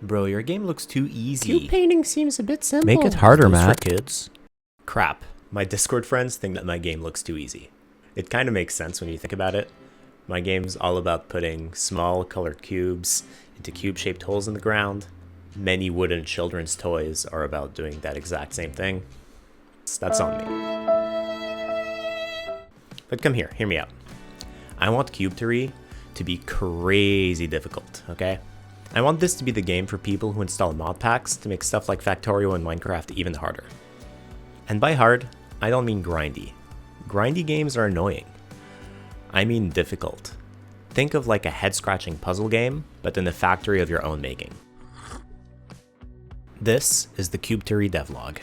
Bro, your game looks too easy. Cube painting seems a bit simple. Make it harder, Matt. For kids. Crap. My Discord friends think that my game looks too easy. It kind of makes sense when you think about it. My game's all about putting small colored cubes into cube-shaped holes in the ground. Many wooden children's toys are about doing that exact same thing. That's on me. But come here, hear me out. I want Cubetory to be crazy difficult, okay? I want this to be the game for people who install mod packs to make stuff like Factorio and Minecraft even harder. And by hard, I don't mean grindy. Grindy games are annoying. I mean difficult. Think of like a head-scratching puzzle game, but in a factory of your own making. This is the Cubetory devlog.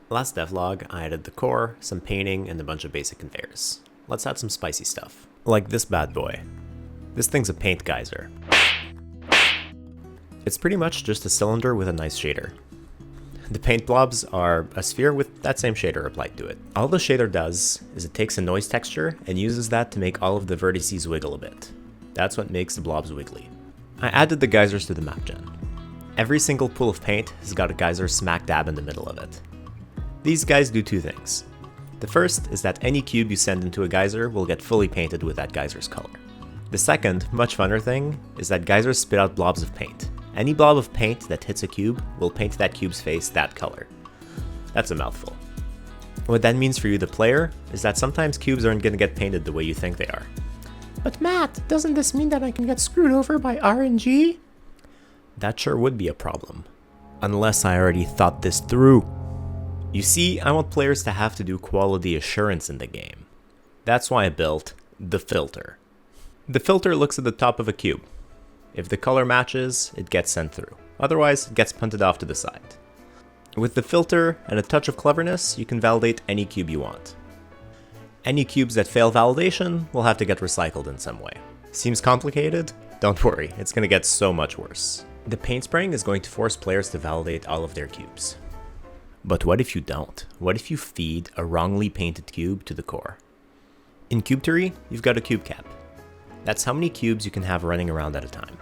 Last devlog, I added the core, some painting, and a bunch of basic conveyors. Let's add some spicy stuff. Like this bad boy. This thing's a paint geyser. It's pretty much just a cylinder with a nice shader. The paint blobs are a sphere with that same shader applied to it. All the shader does is it takes a noise texture and uses that to make all of the vertices wiggle a bit. That's what makes the blobs wiggly. I added the geysers to the map gen. Every single pool of paint has got a geyser smack dab in the middle of it. These guys do two things. The first is that any cube you send into a geyser will get fully painted with that geyser's color. The second, much funner thing, is that geysers spit out blobs of paint. Any blob of paint that hits a cube will paint that cube's face that color. That's a mouthful. What that means for you, the player, is that sometimes cubes aren't going to get painted the way you think they are. But Matt, doesn't this mean that I can get screwed over by RNG? That sure would be a problem. Unless I already thought this through. You see, I want players to have to do quality assurance in the game. That's why I built the filter. The filter looks at the top of a cube. If the color matches, it gets sent through. Otherwise, it gets punted off to the side. With the filter and a touch of cleverness, you can validate any cube you want. Any cubes that fail validation will have to get recycled in some way. Seems complicated? Don't worry, it's going to get so much worse. The paint spraying is going to force players to validate all of their cubes. But what if you don't? What if you feed a wrongly painted cube to the core? In Cubetory, you've got a cube cap. That's how many cubes you can have running around at a time.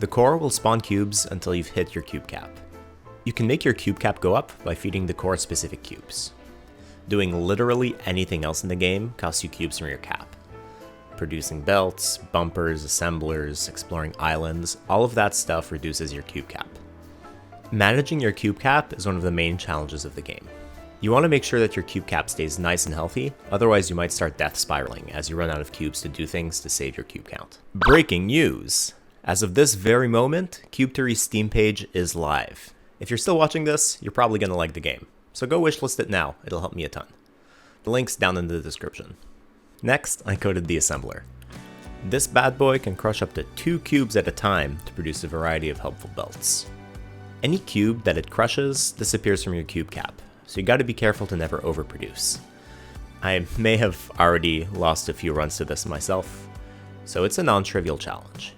The core will spawn cubes until you've hit your cube cap. You can make your cube cap go up by feeding the core specific cubes. Doing literally anything else in the game costs you cubes from your cap. Producing belts, bumpers, assemblers, exploring islands, all of that stuff reduces your cube cap. Managing your cube cap is one of the main challenges of the game. You want to make sure that your cube cap stays nice and healthy, otherwise you might start death spiraling as you run out of cubes to do things to save your cube count. Breaking news! As of this very moment, Cubetory's Steam page is live. If you're still watching this, you're probably going to like the game, so go wishlist it now, it'll help me a ton. The link's down in the description. Next, I coded the assembler. This bad boy can crush up to 2 cubes at a time to produce a variety of helpful belts. Any cube that it crushes disappears from your cube cap, so you gotta be careful to never overproduce. I may have already lost a few runs to this myself, so it's a non-trivial challenge.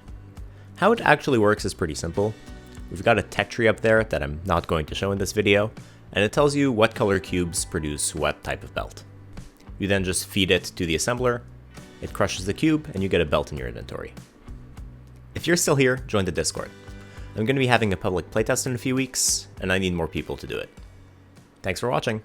How it actually works is pretty simple. We've got a tech tree up there that I'm not going to show in this video, and it tells you what color cubes produce what type of belt. You then just feed it to the assembler, it crushes the cube, and you get a belt in your inventory. If you're still here, join the Discord. I'm going to be having a public playtest in a few weeks, and I need more people to do it. Thanks for watching.